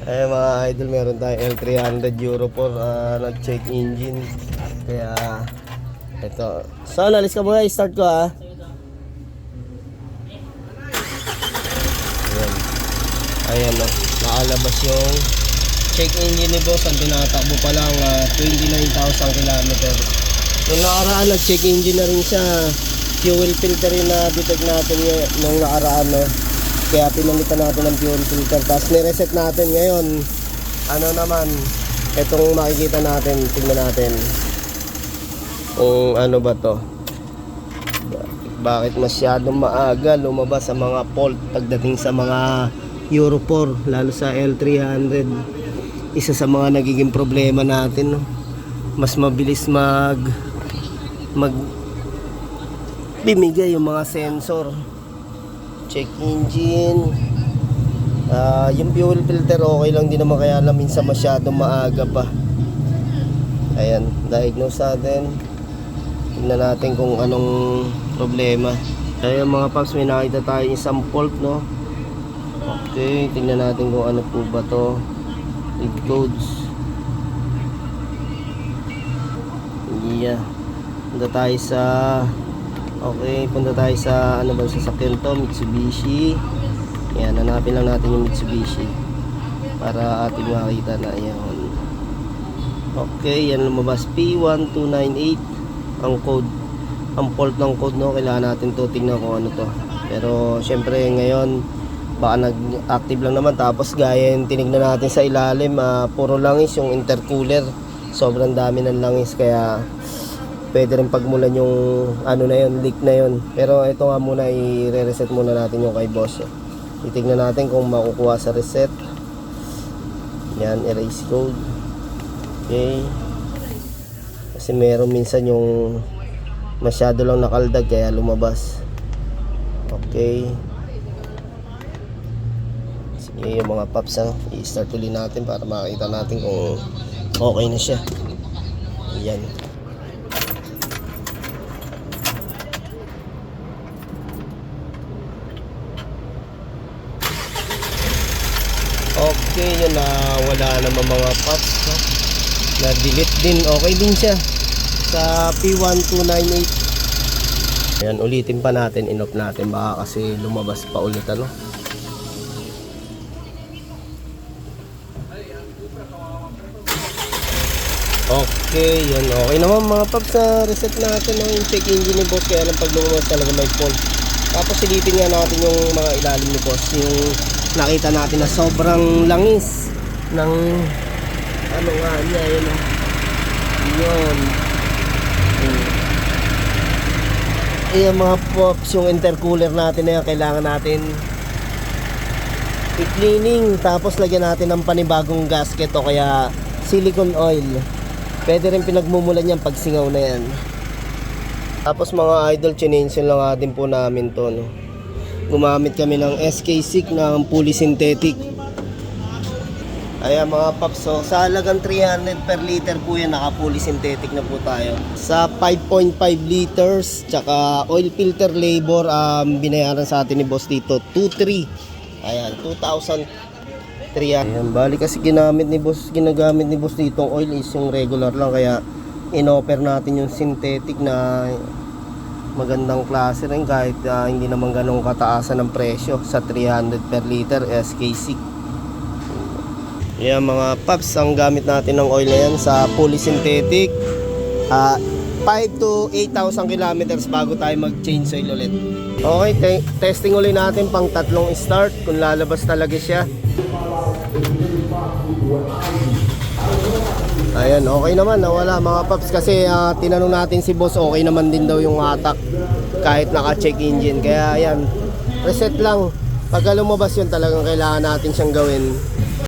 Ay mga idol, meron tayong L300 Euro 4 nag-check engine. Kaya ito. So alis ka muna, start ko ha. Ayan. Ayan o. Nakalabas yung check engine ni boss. Ang tinatakbo pa lang 29,000 kilometer. Nung nakaraan nag-check engine na rin siya. Fuel filter yung na-detect natin nung nakaraan no. Kaya pinalitan natin ng fuel filter. Tapos nireset natin ngayon. Ano naman, itong makikita natin, tingnan natin kung ano ba to, bakit masyadong maaga lumabas sa mga fault pagdating sa mga Euro 4, lalo sa L300. Isa sa mga nagiging problema natin no? Mas mabilis bimigay yung mga sensor. Check engine, yung fuel filter okay lang din naman, kaya lang minsan masyadong maaga pa. Ayan, diagnose natin. Tingnan natin kung anong problema. Ayan mga paps, may nakita tayo isang fault no. Okay, tingnan natin kung ano po ba to. Read codes. Yeah. Punta tayo sa punta tayo sa ano ba sasakyan to, Mitsubishi. Yan, hanapin lang natin yung Mitsubishi para ating makita na yan. Okay, yan lumabas P1298 ang code, ang fault ng code no. Kailangan natin to tingnan kung ano to. Pero syempre ngayon baka nag-active lang naman, tapos gaya yung tinignan natin sa ilalim, puro langis yung intercooler. Sobrang dami ng langis, kaya pwede rin pagmulan yung ano na yun, leak na yun. Pero ito nga muna, i-reset muna natin yung kay boss. Titignan natin kung makukuha sa reset. Yan, erase code. Okay. Kasi meron minsan yung masyado lang nakaldag kaya lumabas. Okay. Sige yung mga paps i-start ulit natin para makita natin kung okay na siya. Yan. Okay, yun na wala naman mga paps no? Na delete din, okay din siya sa P1298. Ayan, ulitin pa natin, in-off natin baka kasi lumabas pa ulit ano. Okay, yun okay naman mga paps, reset natin no? Yung check engine ni boss, kaya lang pag lumabas talaga may fault. Tapos silipin nga natin yung mga ilalim ni boss, yung nakita natin na sobrang langis ng ano nga niya, yun yun. Ayan mga pops, yung intercooler natin na yan, kailangan natin i-cleaning, tapos lagyan natin ng panibagong gasket o kaya silicone oil. Pwede rin pinagmumulan yan pag singaw na yan. Tapos mga idol, chinension lang natin po namin to no. Gumamit kami ng SK6 ng fully synthetic. Ayan mga paps, so sa halagang 300 per liter po yan, naka fully synthetic na po tayo. Sa 5.5 liters tsaka oil filter labor, binayaran sa atin ni boss dito 2,300. Ayan, 2,300. Ayan, bali kasi ginagamit ni boss dito oil is yung regular lang, kaya in-offer natin yung synthetic na magandang klase rin, kahit hindi naman ganong kataasan ng presyo sa 300 per liter SK6. Yan mga paps, ang gamit natin ng oil na yan sa fully synthetic, 5 to 8,000 kilometers bago tayo mag-change oil ulit. Okay, testing ulit natin pang tatlong start kung lalabas talaga siya. Ayan, okay naman, nawala mga paps, kasi tinanong natin si boss, okay naman din daw yung hatak kahit naka-check engine. Kaya ayan, reset lang. Pag lumabas yun, talagang kailangan natin siyang gawin.